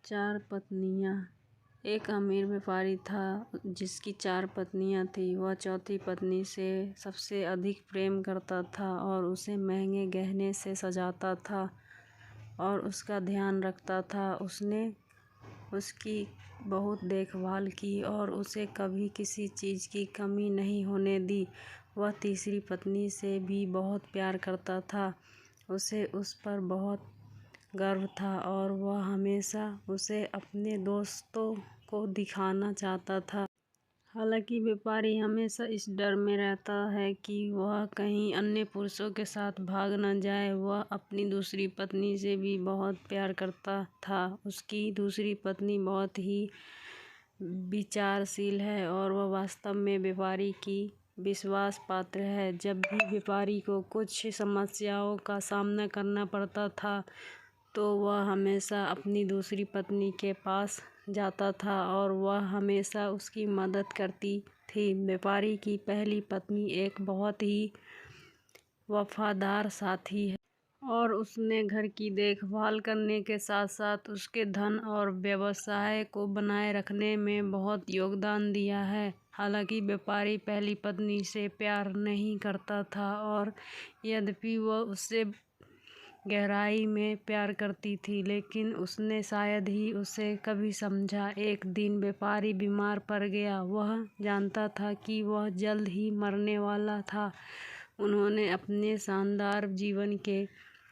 चार पत्नियाँ। एक अमीर व्यापारी था जिसकी 4 पत्नियाँ थीं। वह चौथी पत्नी से सबसे अधिक प्रेम करता था और उसे महंगे गहने से सजाता था और उसका ध्यान रखता था। उसने उसकी बहुत देखभाल की और उसे कभी किसी चीज़ की कमी नहीं होने दी। वह तीसरी पत्नी से भी बहुत प्यार करता था। उसे उस पर बहुत गर्व था और वह हमेशा उसे अपने दोस्तों को दिखाना चाहता था। हालांकि व्यापारी हमेशा इस डर में रहता है कि वह कहीं अन्य पुरुषों के साथ भाग न जाए। वह अपनी दूसरी पत्नी से भी बहुत प्यार करता था। उसकी दूसरी पत्नी बहुत ही विचारशील है और वह वास्तव में व्यापारी की विश्वास पात्र है। जब भी व्यापारी को कुछ समस्याओं का सामना करना पड़ता था तो वह हमेशा अपनी दूसरी पत्नी के पास जाता था और वह हमेशा उसकी मदद करती थी। व्यापारी की पहली पत्नी एक बहुत ही वफादार साथी है और उसने घर की देखभाल करने के साथ साथ उसके धन और व्यवसाय को बनाए रखने में बहुत योगदान दिया है। हालांकि व्यापारी पहली पत्नी से प्यार नहीं करता था और यद्यपि वह उससे गहराई में प्यार करती थी, लेकिन उसने शायद ही उसे कभी समझा। एक दिन व्यापारी बीमार पड़ गया। वह जानता था कि वह जल्द ही मरने वाला था। उन्होंने अपने शानदार जीवन के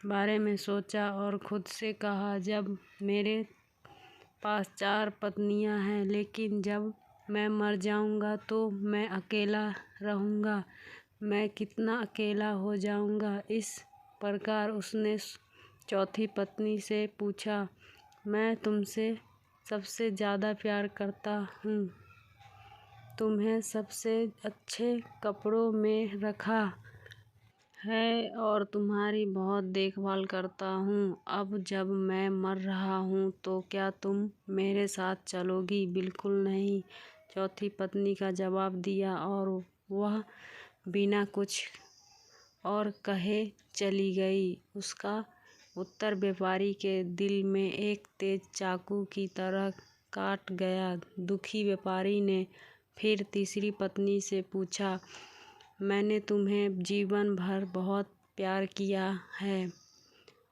बारे में सोचा और खुद से कहा, जब मेरे पास 4 पत्नियां हैं, लेकिन जब मैं मर जाऊंगा तो मैं अकेला रहूंगा। मैं कितना अकेला हो जाऊंगा। इस प्रकार उसने चौथी पत्नी से पूछा, मैं तुमसे सबसे ज़्यादा प्यार करता हूँ। तुम्हें सबसे अच्छे कपड़ों में रखा है और तुम्हारी बहुत देखभाल करता हूँ। अब जब मैं मर रहा हूँ तो क्या तुम मेरे साथ चलोगी? बिल्कुल नहीं, चौथी पत्नी का जवाब दिया और वह बिना कुछ और कहे चली गई। उसका उत्तर व्यापारी के दिल में एक तेज चाकू की तरह काट गया। दुखी व्यापारी ने फिर तीसरी पत्नी से पूछा, मैंने तुम्हें जीवन भर बहुत प्यार किया है।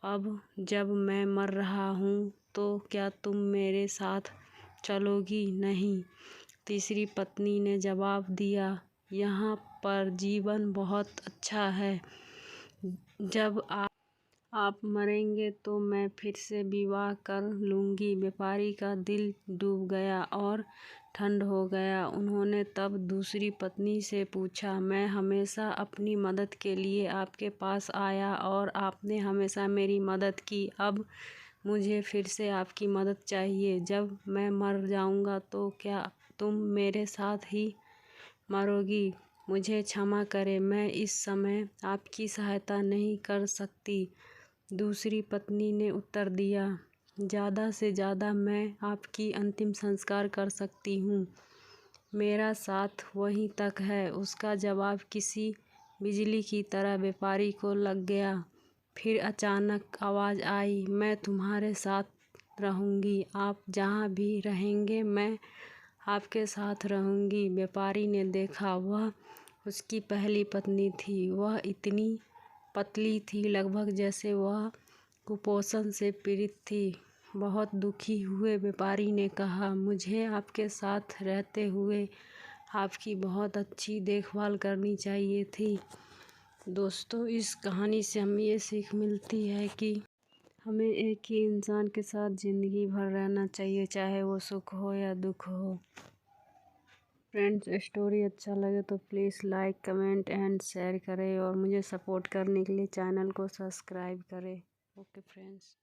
अब जब मैं मर रहा हूँ तो क्या तुम मेरे साथ चलोगी? नहीं, तीसरी पत्नी ने जवाब दिया, यहाँ पर जीवन बहुत अच्छा है। जब आप मरेंगे तो मैं फिर से विवाह कर लूँगी। व्यापारी का दिल डूब गया और ठंड हो गया। उन्होंने तब दूसरी पत्नी से पूछा, मैं हमेशा अपनी मदद के लिए आपके पास आया और आपने हमेशा मेरी मदद की। अब मुझे फिर से आपकी मदद चाहिए। जब मैं मर जाऊंगा तो क्या तुम मेरे साथ ही मरोगी? मुझे क्षमा करें, मैं इस समय आपकी सहायता नहीं कर सकती। दूसरी पत्नी ने उत्तर दिया, ज़्यादा से ज़्यादा मैं आपकी अंतिम संस्कार कर सकती हूँ। मेरा साथ वहीं तक है। उसका जवाब किसी बिजली की तरह व्यापारी को लग गया। फिर अचानक आवाज़ आई, मैं तुम्हारे साथ रहूँगी। आप जहाँ भी रहेंगे मैं आपके साथ रहूँगी। व्यापारी ने देखा, वह उसकी पहली पत्नी थी। वह इतनी पतली थी, लगभग जैसे वह कुपोषण से पीड़ित थी। बहुत दुखी हुए व्यापारी ने कहा, मुझे आपके साथ रहते हुए आपकी बहुत अच्छी देखभाल करनी चाहिए थी। दोस्तों, इस कहानी से हमें ये सीख मिलती है कि हमें एक ही इंसान के साथ ज़िंदगी भर रहना चाहिए, चाहे वो सुख हो या दुख हो। फ्रेंड्स, स्टोरी अच्छा लगे तो please like, comment and share करें और मुझे सपोर्ट करने के लिए चैनल को सब्सक्राइब करें। Okay friends.